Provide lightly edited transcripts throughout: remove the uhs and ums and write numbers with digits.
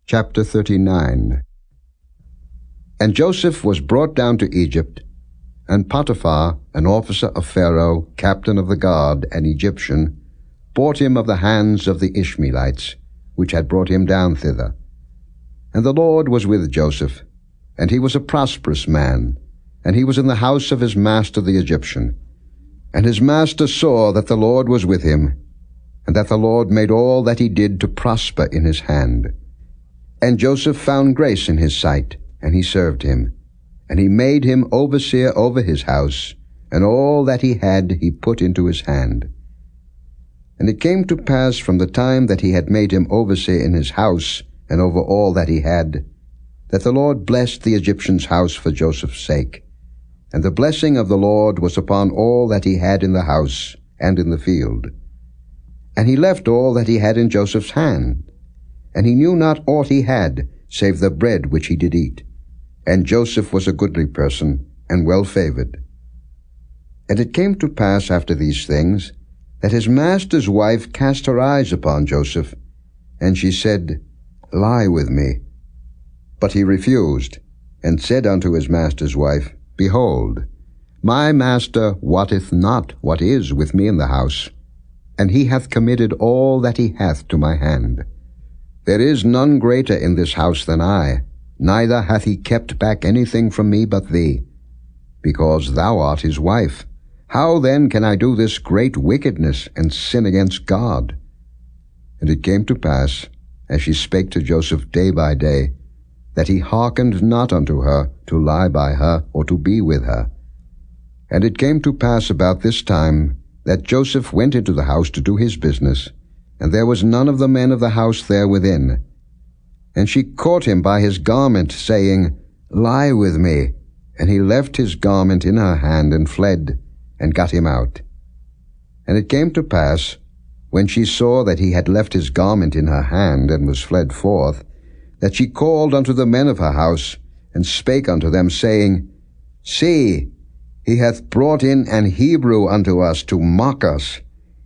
Chapter 39. And Joseph was brought down to Egypt, and Potiphar, an officer of Pharaoh, captain of the guard, an Egyptian, bought him of the hands of the Ishmaelites, which had brought him down thither. And the Lord was with Joseph, and he was a prosperous man, and he was in the house of his master the Egyptian. And his master saw that the Lord was with him, and that the Lord made all that he did to prosper in his hand. And Joseph found grace in his sight, and he served him. And he made him overseer over his house, and all that he had he put into his hand. And it came to pass from the time that he had made him overseer in his house, and over all that he had, that the Lord blessed the Egyptian's house for Joseph's sake. And the blessing of the Lord was upon all that he had in the house and in the field. And he left all that he had in Joseph's hand, and he knew not aught he had, save the bread which he did eat. And Joseph was a goodly person, and well-favored. And it came to pass after these things, that his master's wife cast her eyes upon Joseph, and she said, Lie with me. But he refused, and said unto his master's wife, Behold, my master wotteth not what is with me in the house, and he hath committed all that he hath to my hand. There is none greater in this house than I, neither hath he kept back anything from me but thee, because thou art his wife. How then can I do this great wickedness, and sin against God? And it came to pass, as she spake to Joseph day by day, that he hearkened not unto her to lie by her, or to be with her. And it came to pass about this time, that Joseph went into the house to do his business, and there was none of the men of the house there within. And she caught him by his garment, saying, Lie with me. And he left his garment in her hand, and fled, and got him out. And it came to pass, when she saw that he had left his garment in her hand, and was fled forth, that she called unto the men of her house, and spake unto them, saying, See, he hath brought in an Hebrew unto us to mock us.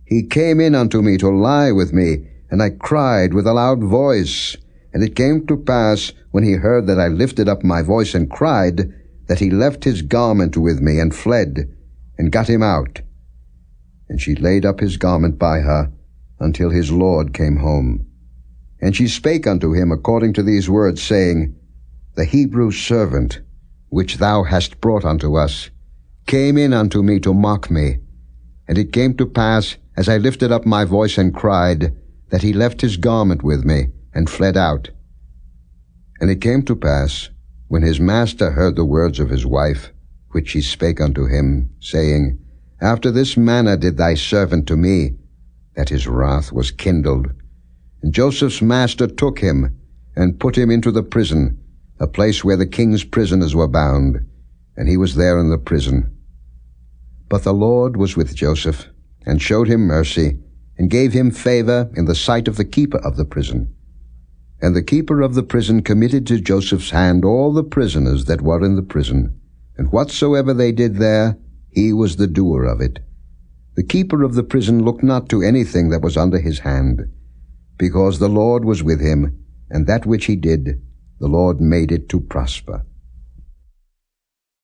He came in unto me to lie with me, and I cried with a loud voice. And it came to pass, when he heard that I lifted up my voice and cried, that he left his garment with me, and fled, and got him out. And she laid up his garment by her, until his lord came home. And she spake unto him according to these words, saying, The Hebrew servant, which thou hast brought unto us, came in unto me to mock me. And it came to pass, as I lifted up my voice and cried, that he left his garment with me, and fled out. And it came to pass, when his master heard the words of his wife, which she spake unto him, saying, After this manner did thy servant to me, that his wrath was kindled. And Joseph's master took him, and put him into the prison, a place where the king's prisoners were bound, and he was there in the prison. But the Lord was with Joseph, and showed him mercy, and gave him favor in the sight of the keeper of the prison. And the keeper of the prison committed to Joseph's hand all the prisoners that were in the prison, and whatsoever they did there, he was the doer of it. The keeper of the prison looked not to anything that was under his hand, because the Lord was with him, and that which he did, the Lord made it to prosper.